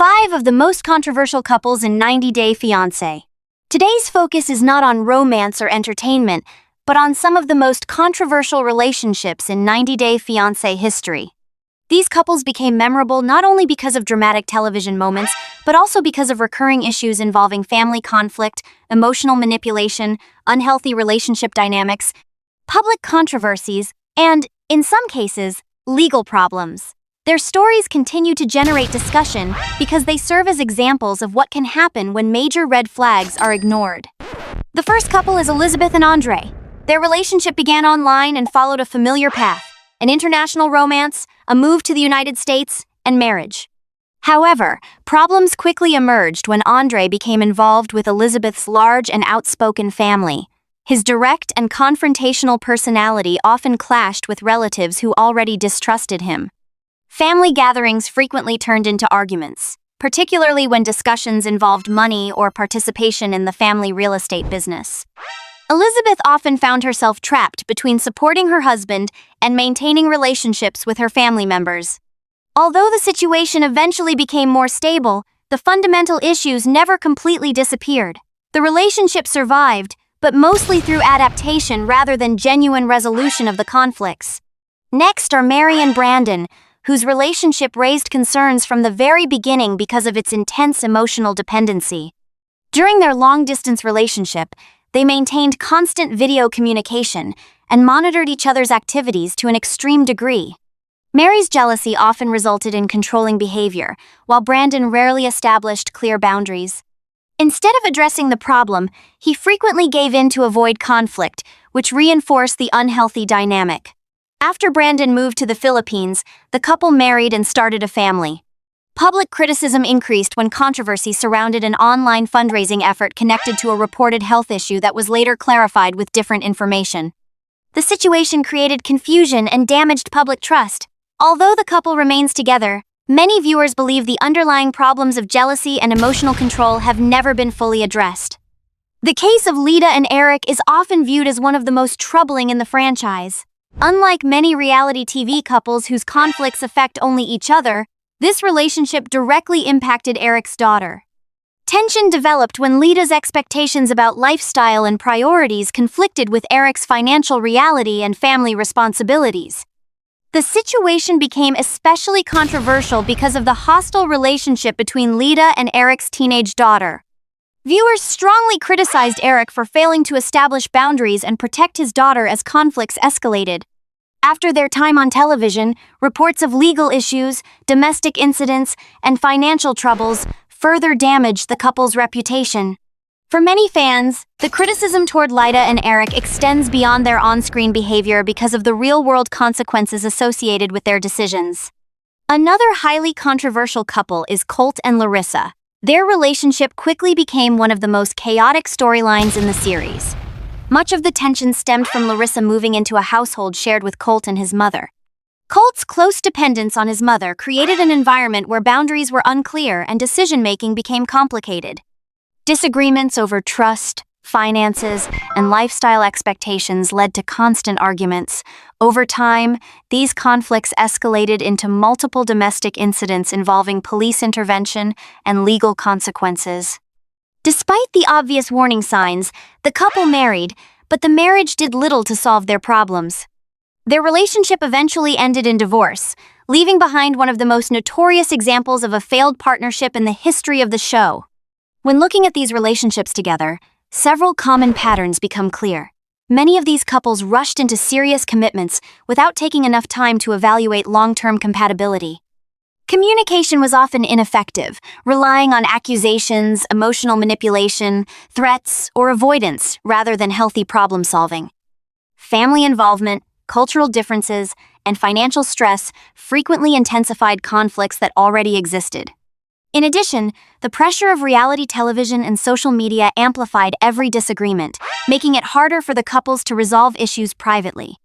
5 of the most controversial couples in 90-Day Fiancé. Today's focus is not on romance or entertainment, but on some of the most controversial relationships in 90-Day Fiancé history. These couples became memorable not only because of dramatic television moments, but also because of recurring issues involving family conflict, emotional manipulation, unhealthy relationship dynamics, public controversies, and, in some cases, legal problems. Their stories continue to generate discussion because they serve as examples of what can happen when major red flags are ignored. The first couple is Elizabeth and Andre. Their relationship began online and followed a familiar path: an international romance, a move to the United States, and marriage. However, problems quickly emerged when Andre became involved with Elizabeth's large and outspoken family. His direct and confrontational personality often clashed with relatives who already distrusted him. Family gatherings frequently turned into arguments, particularly when discussions involved money or participation in the family real estate business. Elizabeth often found herself trapped between supporting her husband and maintaining relationships with her family members. Although the situation eventually became more stable, the fundamental issues never completely disappeared. The relationship survived, but mostly through adaptation rather than genuine resolution of the conflicts. Next are Mary and Brandon, whose relationship raised concerns from the very beginning because of its intense emotional dependency. During their long-distance relationship, they maintained constant video communication and monitored each other's activities to an extreme degree. Mary's jealousy often resulted in controlling behavior, while Brandon rarely established clear boundaries. Instead of addressing the problem, he frequently gave in to avoid conflict, which reinforced the unhealthy dynamic. After Brandon moved to the Philippines, the couple married and started a family. Public criticism increased when controversy surrounded an online fundraising effort connected to a reported health issue that was later clarified with different information. The situation created confusion and damaged public trust. Although the couple remains together, many viewers believe the underlying problems of jealousy and emotional control have never been fully addressed. The case of Lida and Eric is often viewed as one of the most troubling in the franchise. Unlike many reality TV couples whose conflicts affect only each other, this relationship directly impacted Eric's daughter. Tension developed when Lida's expectations about lifestyle and priorities conflicted with Eric's financial reality and family responsibilities. The situation became especially controversial because of the hostile relationship between Lida and Eric's teenage daughter. Viewers strongly criticized Eric for failing to establish boundaries and protect his daughter as conflicts escalated. After their time on television, reports of legal issues, domestic incidents, and financial troubles further damaged the couple's reputation. For many fans, the criticism toward Lida and Eric extends beyond their on-screen behavior because of the real-world consequences associated with their decisions. Another highly controversial couple is Colt and Larissa. Their relationship quickly became one of the most chaotic storylines in the series. Much of the tension stemmed from Larissa moving into a household shared with Colt and his mother. Colt's close dependence on his mother created an environment where boundaries were unclear and decision-making became complicated. Disagreements over trust, finances, and lifestyle expectations led to constant arguments. Over time, these conflicts escalated into multiple domestic incidents involving police intervention and legal consequences. Despite the obvious warning signs, the couple married, but the marriage did little to solve their problems. Their relationship eventually ended in divorce, leaving behind one of the most notorious examples of a failed partnership in the history of the show. When looking at these relationships together, several common patterns become clear. Many of these couples rushed into serious commitments without taking enough time to evaluate long-term compatibility. Communication was often ineffective, relying on accusations, emotional manipulation, threats, or avoidance rather than healthy problem-solving. Family involvement, cultural differences, and financial stress frequently intensified conflicts that already existed. In addition, the pressure of reality television and social media amplified every disagreement, making it harder for the couples to resolve issues privately.